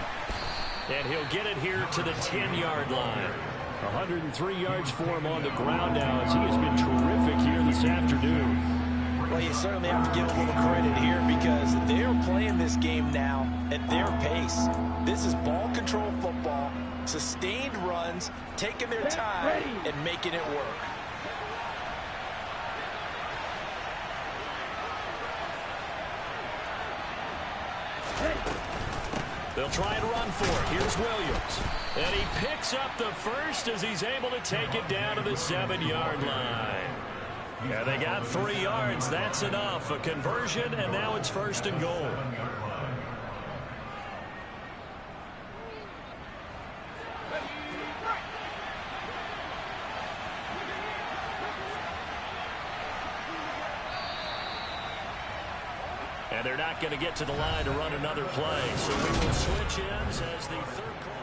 And he'll get it here to the 10-yard line. 103 yards for him on the ground now as he has been terrific here this afternoon. Well, you certainly have to give a little credit here because they're playing this game now at their pace. This is ball control football, sustained runs, taking their time and making it work. They'll try and run for it. Here's Williams. And he picks up the first as he's able to take it down to the 7-yard line. Yeah, they got 3 yards. That's enough. A conversion, and now it's first and goal. And they're not going to get to the line to run another play. So we will switch ends as the third quarter.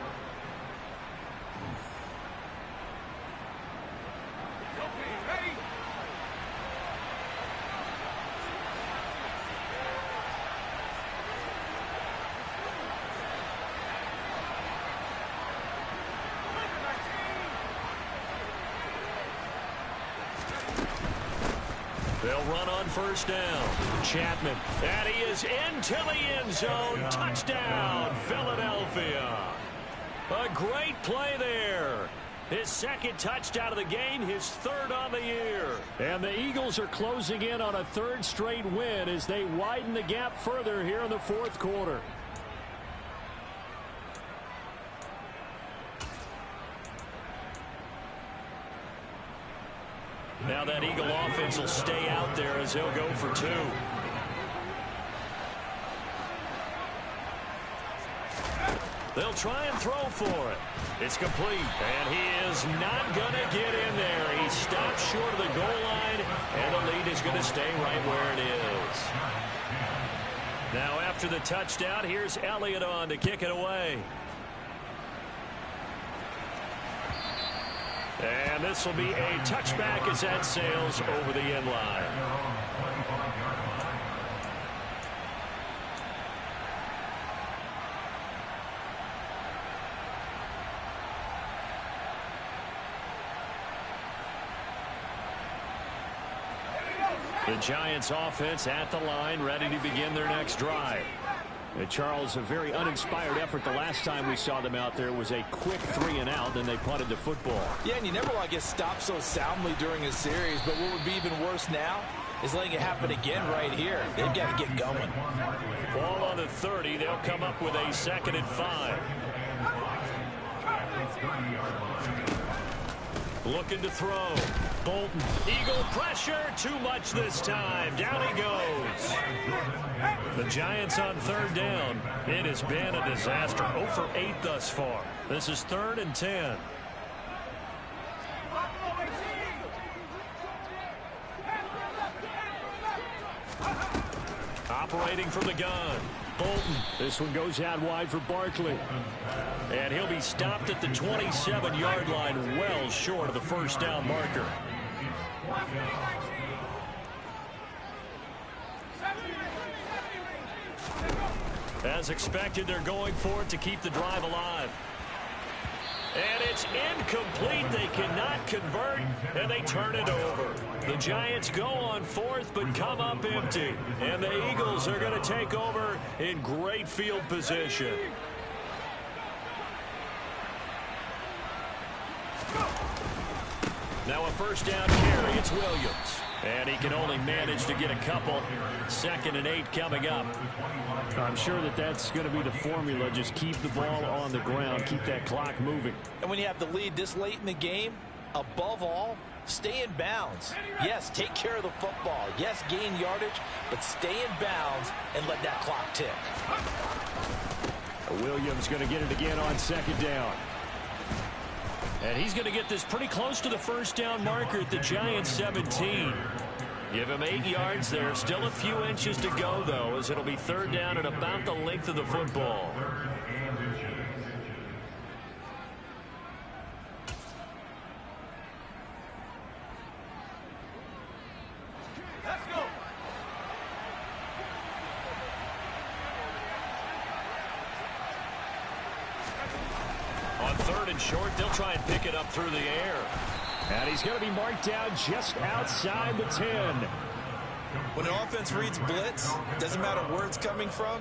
They'll run on first down. Chapman, and he is into the end zone. Touchdown, Philadelphia. A great play there. His second touchdown of the game, his third on the year. And the Eagles are closing in on a third straight win as they widen the gap further here in the fourth quarter. Now that Eagle offense will stay out there as they'll go for two. They'll try and throw for it. It's complete, and he is not going to get in there. He stops short of the goal line, and the lead is going to stay right where it is. Now after the touchdown, here's Elliott on to kick it away. And this will be a touchback as that sails over the end line. The Giants offense at the line, ready to begin their next drive. And Charles, a very uninspired effort. The last time we saw them out there was a quick 3-and-out, then they punted the football. Yeah, and you never want to get stopped so soundly during a series, but what would be even worse now is letting it happen again right here. They've got to get going. Ball on the 30. They'll come up with a 2nd and 5. Looking to throw. Bolton. Eagle pressure. Too much this time. Down he goes. The Giants on third down. It has been a disaster. 0 for 8 thus far. This is 3rd and 10. Operating from the gun. Bolton. This one goes out wide for Barkley. And he'll be stopped at the 27-yard line, well short of the first down marker. As expected, they're going for it to keep the drive alive. And it's incomplete. They cannot convert, and they turn it over. The Giants go on 4th, but come up empty. And the Eagles are going to take over in great field position. Now a first down carry. It's Williams. And he can only manage to get a couple. 2nd and 8 coming up. I'm sure that that's going to be the formula. Just keep the ball on the ground. Keep that clock moving. And when you have the lead this late in the game, above all, stay in bounds. Yes, take care of the football. Yes, gain yardage, but stay in bounds and let that clock tick. Williams going to get it again on 2nd down. And he's going to get this pretty close to the first down marker at the Giants 17. Give him 8 yards there. Still a few inches to go, though, as it'll be 3rd down and about the length of the football. Let's go. On 3rd and short, they'll try and pick it up through the air. And he's going to be marked down just outside the 10. When an offense reads blitz, doesn't matter where it's coming from,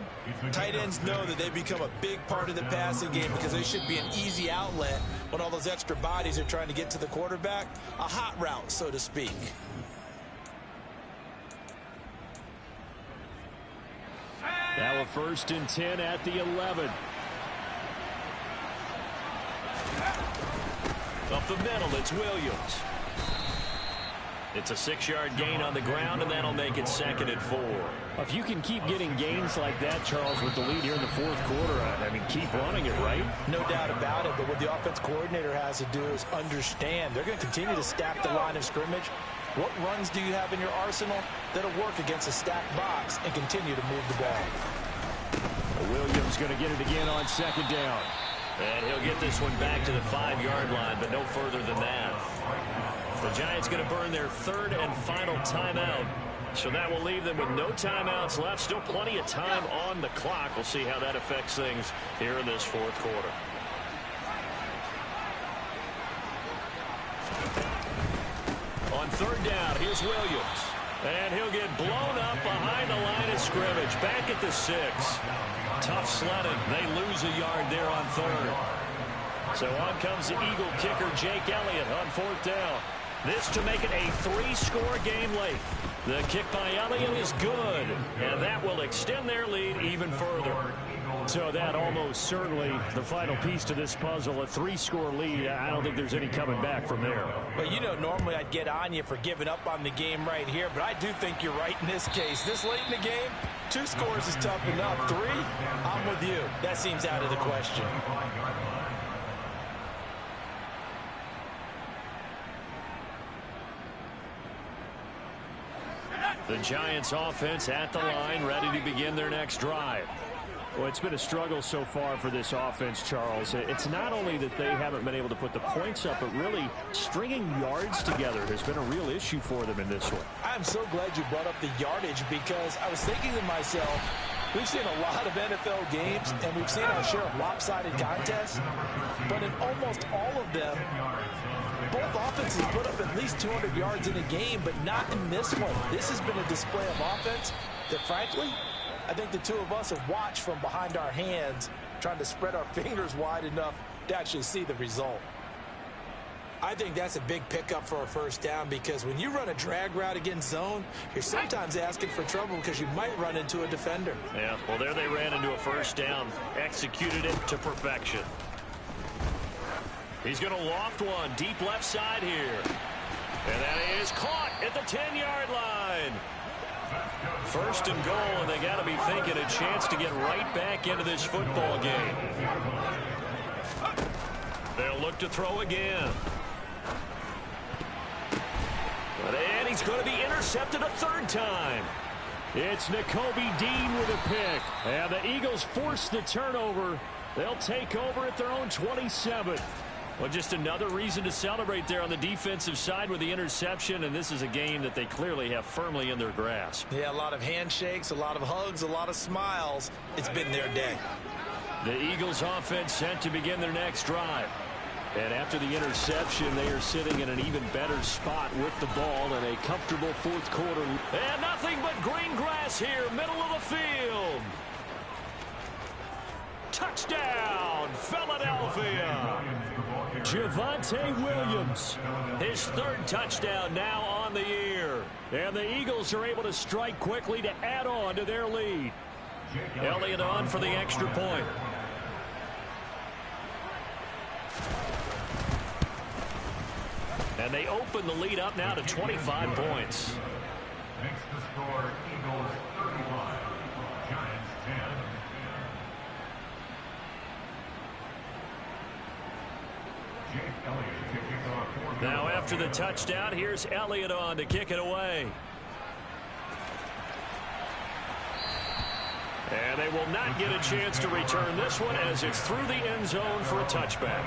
tight ends know that they become a big part of the passing game because they should be an easy outlet when all those extra bodies are trying to get to the quarterback. A hot route, so to speak. Now a 1st and 10 at the 11. Up the middle, it's Williams. It's a 6-yard gain on the ground, and that'll make it 2nd and 4. If you can keep getting gains like that, Charles, with the lead here in the fourth quarter, I mean, keep running it, right? No doubt about it, but what the offense coordinator has to do is understand. They're going to continue to stack the line of scrimmage. What runs do you have in your arsenal that'll work against a stacked box and continue to move the ball? Williams going to get it again on 2nd down. And he'll get this one back to the 5-yard line, but no further than that. The Giants going to burn their 3rd and final timeout. So that will leave them with no timeouts left. Still plenty of time on the clock. We'll see how that affects things here in this fourth quarter. On 3rd down, here's Williams. And he'll get blown up behind the line of scrimmage. Back at the 6. Tough sledding. They lose a yard there on 3rd. So on comes the Eagle kicker, Jake Elliott, on 4th down. This to make it a 3-score game late. The kick by Elliott is good, and that will extend their lead even further. So that almost certainly the final piece to this puzzle, a 3-score lead. I don't think there's any coming back from there. Well, you know, normally I'd get on you for giving up on the game right here, but I do think you're right in this case. This late in the game, 2 scores is tough enough. 3, I'm with you. That seems out of the question. The Giants offense at the line, ready to begin their next drive. Well, it's been a struggle so far for this offense, Charles. It's not only that they haven't been able to put the points up, but really stringing yards together has been a real issue for them in this one. I'm so glad you brought up the yardage, because I was thinking to myself, we've seen a lot of NFL games, and we've seen our share of lopsided contests, but in almost all of them, both offenses put up at least 200 yards in a game, but not in this one. This has been a display of offense that, frankly, I think the two of us have watched from behind our hands, trying to spread our fingers wide enough to actually see the result. I think that's a big pickup for a 1st down, because when you run a drag route against zone, you're sometimes asking for trouble because you might run into a defender. Yeah, well, there they ran into a 1st down, executed it to perfection. He's going to loft one deep left side here. And that is caught at the 10-yard line. 1st and goal, and they got to be thinking a chance to get right back into this football game. They'll look to throw again. And he's going to be intercepted a 3rd time. It's Nakobe Dean with a pick. And the Eagles force the turnover. They'll take over at their own 27. Well, just another reason to celebrate there on the defensive side with the interception, and this is a game that they clearly have firmly in their grasp. Yeah, a lot of handshakes, a lot of hugs, a lot of smiles. It's been their day. The Eagles offense set to begin their next drive. And after the interception, they are sitting in an even better spot with the ball in a comfortable 4th quarter. And nothing but green grass here, middle of the field. Touchdown, Philadelphia. Javonte Williams, his 3rd touchdown now on the year. And the Eagles are able to strike quickly to add on to their lead. Elliott on for the extra point. And they open the lead up now to 25 points. Next to score, Eagles 31, Giants 10. Jake Elliott to kick off 4 Now after the touchdown, here's Elliott on to kick it away. And they will not get a chance to return this one as it's through the end zone for a touchback.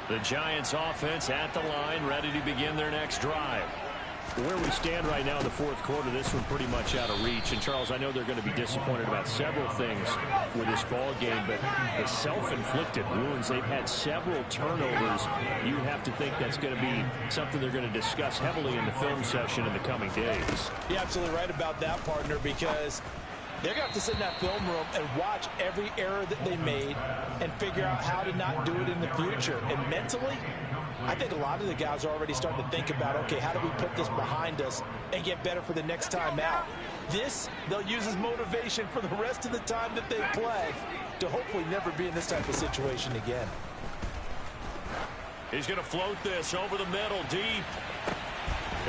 The Giants offense at the line, ready to begin their next drive. Where we stand right now in the 4th quarter, this one pretty much out of reach. And, Charles, I know they're going to be disappointed about several things with this ball game, but the self-inflicted wounds, they've had several turnovers. You have to think that's going to be something they're going to discuss heavily in the film session in the coming days. You're absolutely right about that, partner, because they're going to have to sit in that film room and watch every error that they made and figure out how to not do it in the future. And mentally, I think a lot of the guys are already starting to think about, okay, how do we put this behind us and get better for the next time out? This, they'll use as motivation for the rest of the time that they play to hopefully never be in this type of situation again. He's going to float this over the middle, deep.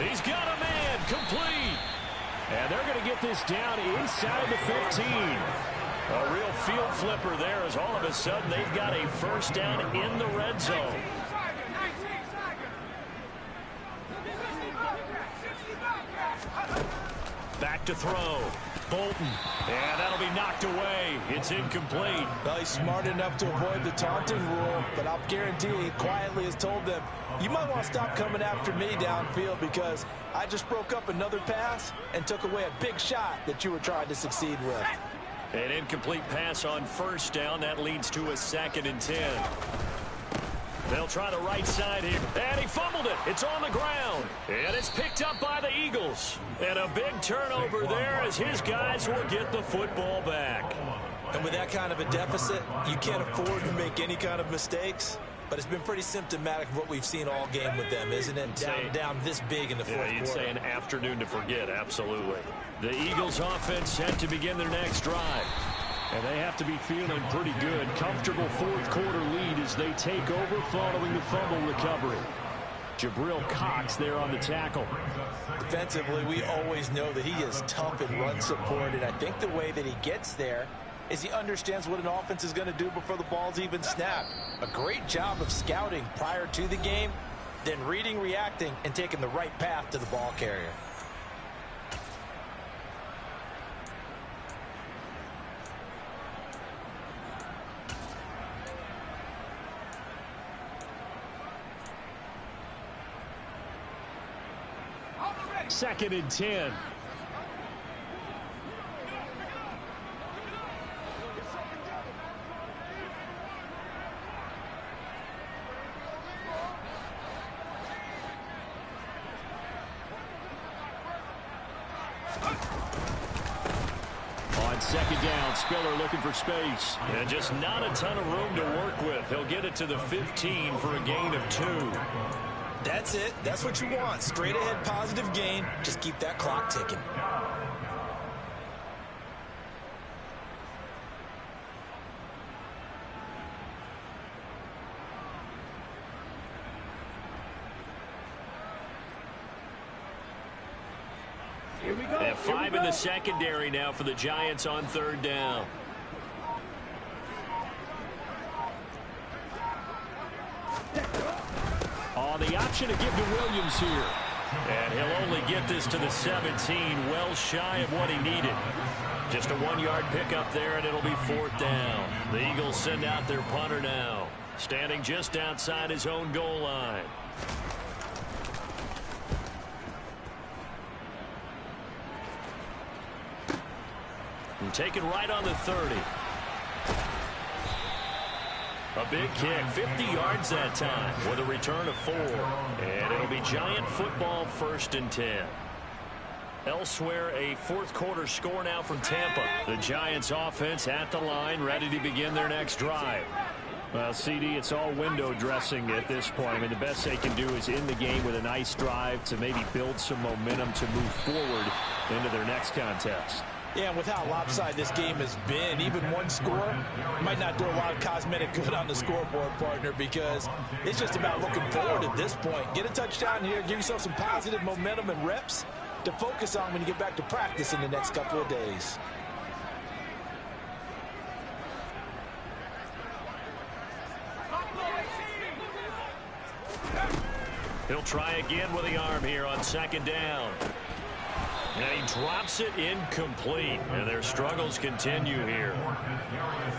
He's got a man, complete. And they're going to get this down inside the 15. A real field flipper there as all of a sudden they've got a 1st down in the red zone. Back to throw. Bolton. And that'll be knocked away. It's incomplete. Well, he's smart enough to avoid the taunting rule, but I'll guarantee he quietly has told them, you might want to stop coming after me downfield because I just broke up another pass and took away a big shot that you were trying to succeed with. An incomplete pass on first down. That leads to a 2nd and 10. They'll try the right side here. And he fumbled it. It's on the ground. And it's picked up by the Eagles. And a big turnover there as his guys will get the football back. And with that kind of a deficit, you can't afford to make any kind of mistakes. But it's been pretty symptomatic of what we've seen all game with them, isn't it? Down this big in the fourth quarter. You'd say an afternoon to forget, absolutely. The Eagles offense set to begin their next drive. And they have to be feeling pretty good. Comfortable fourth quarter lead as they take over following the fumble recovery. Jabril Cox there on the tackle. Defensively, we always know that he is tough in run support, and I think the way that he gets there is he understands what an offense is going to do before the ball's even snapped. A great job of scouting prior to the game, then reading, reacting, and taking the right path to the ball carrier. Second and 10. On second down, Spiller looking for space. And just not a ton of room to work with. He'll get it to the 15 for a gain of 2. That's it. That's what you want. Straight ahead positive gain. Just keep that clock ticking. Here we go. They have 5 in the secondary now for the Giants on third down. The option to give to Williams here. And he'll only get this to the 17, well shy of what he needed. Just a 1-yard pickup there, and it'll be 4th down. The Eagles send out their punter now, standing just outside his own goal line. And taken right on the 30. A big kick, 50 yards that time with a return of 4. And it'll be Giant football, 1st and 10. Elsewhere, a fourth quarter score now from Tampa. The Giants offense at the line, ready to begin their next drive. Well, CD, it's all window dressing at this point. I mean, the best they can do is in the game with a nice drive to maybe build some momentum to move forward into their next contest. Yeah, and with how lopsided this game has been, even one score might not do a lot of cosmetic good on the scoreboard, partner, because it's just about looking forward at this point. Get a touchdown here, give yourself some positive momentum and reps to focus on when you get back to practice in the next couple of days. He'll try again with the arm here on second down. And he drops it incomplete. And their struggles continue here.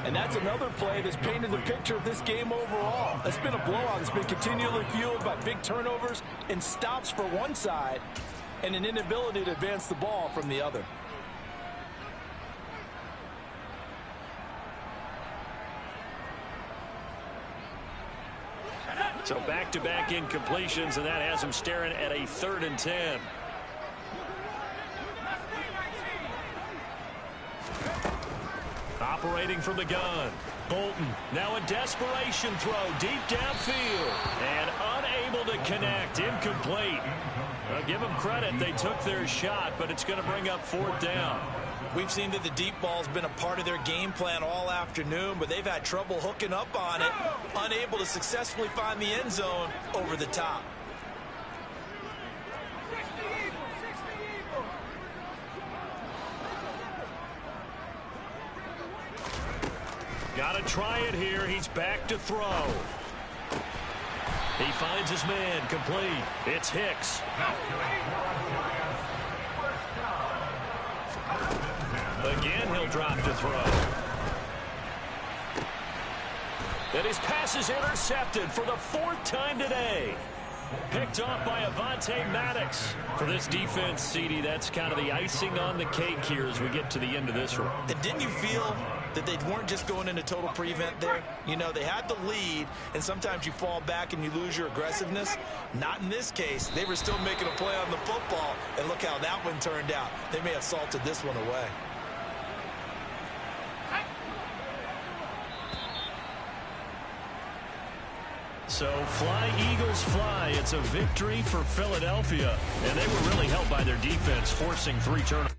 And that's another play that's painted the picture of this game overall. It's been a blowout. It's been continually fueled by big turnovers and stops for one side and an inability to advance the ball from the other. So back-to-back incompletions, and that has him staring at a 3rd and 10. Operating from the gun. Bolton now a desperation throw deep downfield and unable to connect. Incomplete. Well, give them credit. They took their shot, but it's going to bring up 4th down. We've seen that the deep ball's been a part of their game plan all afternoon, but they've had trouble hooking up on it, unable to successfully find the end zone over the top. Got to try it here. He's back to throw. He finds his man, complete. It's Hicks. Again, he'll drop to throw. And his pass is intercepted for the 4th time today. Picked off by Avonte Maddox. For this defense, CD, that's kind of the icing on the cake here as we get to the end of this one. And didn't you feel that they weren't just going into total prevent there? You know, they had the lead, and sometimes you fall back and you lose your aggressiveness. Not in this case. They were still making a play on the football, and look how that one turned out. They may have salted this one away. So fly, Eagles, fly. It's a victory for Philadelphia. And they were really helped by their defense, forcing 3 turnovers.